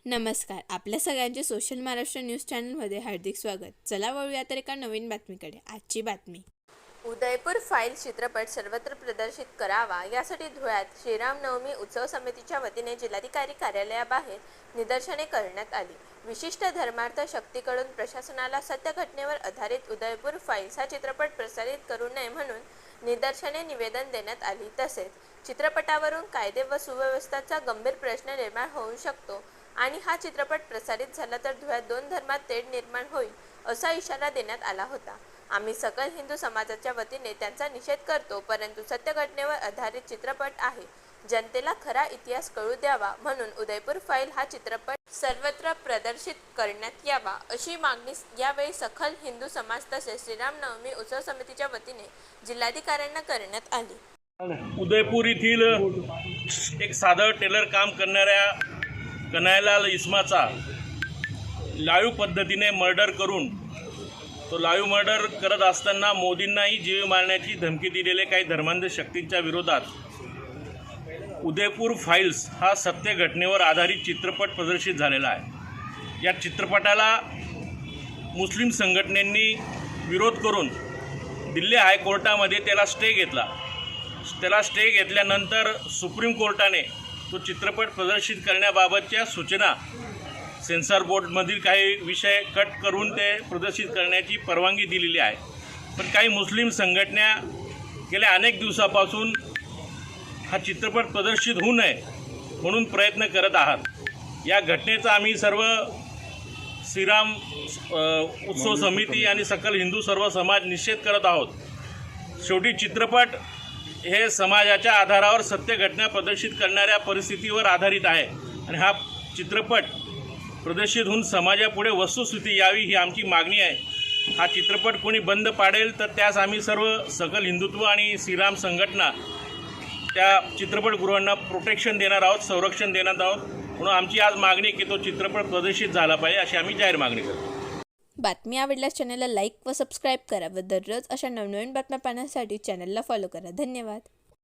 नमस्कार. आपल्या सगळ्यांचे सोशल महाराष्ट्र न्यूज चॅनलमध्ये हार्दिक स्वागत. चला वळूया तर एका नवीन बातमीकडे. आजची बातमी. उदयपूर फाईल चित्रपट सर्वत्र प्रदर्शित करावा यासाठी धुळ्यात श्रीरामनवमी उत्सव समितीच्या वतीने जिल्हाधिकारी कार्यालयाबाहेर निदर्शने करण्यात आली. विशिष्ट धर्मार्थ शक्तीकडून प्रशासनाला सत्य घटनेवर आधारित उदयपूर फाईल्स हा चित्रपट प्रसारित करू नये म्हणून निदर्शने निवेदन देण्यात आली. तसेच चित्रपटावरून कायदे व सुव्यवस्थेचा गंभीर प्रश्न निर्माण होऊ शकतो आणि हा चित्रपट प्रसारित झाला तर धुळ्यात दोन धर्मात तेढ निर्माण होईल असा इशारा देण्यात आला होता. आम्ही सकल हिंदू समाजाच्या वतीने त्यांचा निषेध करतो, परंतु सत्य घटनेवर आधारित चित्रपट आहे, जनतेला खरा इतिहास कळू द्यावा म्हणून उदयपूर फाईल हा चित्रपट सर्वत्र प्रदर्शित करण्यात यावा अशी मागणी यावेळी सकल हिंदू समाज तसेच श्रीरामनवमी उत्सव समितीच्या वतीने जिल्हाधिकाऱ्यांना करण्यात आली. उदयपूर येथील एक साधं टेलर काम करणाऱ्या कन्हैयालाल इसमाचा लाईव्ह पद्धतीने मर्डर करून तो लाईव्ह मर्डर करत असताना मोदींनाही जीव मारण्याची धमकी दिलेले काही धर्मांध शक्तींच्या विरोधात उदयपूर फाईल्स हा सत्य घटनेवर आधारित चित्रपट प्रदर्शित झालेला आहे. या चित्रपटाला मुस्लिम संघटनेंनी विरोध करून दिल्ली हायकोर्टामध्ये त्याला स्टे घेतला. त्याला स्टे घेतल्यानंतर सुप्रीम कोर्टाने तो चित्रपट प्रदर्शित करण्याबाबतच्या सूचना सेन्सॉर बोर्डमधील काही विषय कट करून ते प्रदर्शित करण्याची परवानगी दिलेली आहे. पण काही मुस्लिम संघटना गेल्या अनेक दिवसापासून हा चित्रपट प्रदर्शित होऊ नये म्हणून प्रयत्न करत आहात. या घटनेचा आम्ही सर्व श्रीराम उत्सव समिती आणि सकल हिंदू सर्व समाज निषेध करत आहोत. शेवटी चित्रपट हे समाजाच्या आधारावर सत्य घटना प्रदर्शित करणाऱ्या परिस्थितीवर आधारित आहे आणि हा चित्रपट प्रदर्शित होऊन समाजापुढे वस्तुस्थिती यावी ही आमची मागणी आहे. हा चित्रपट कोणी बंद पाडेल तर त्यास आम्ही सर्व सकल हिंदुत्व आणि श्रीराम संघटना त्या चित्रपटगृहांना प्रोटेक्शन देणार आहोत, संरक्षण देणार आहोत. म्हणून आमची आज मागणी की तो चित्रपट प्रदर्शित झाला पाहिजे अशी आम्ही जाहीर मागणी करतो. बातमी आवडल्यास चॅनलला लाईक व सबस्क्राईब करा व दररोज अशा नवनवीन बातम्या पाहण्यासाठी चॅनलला फॉलो करा. धन्यवाद.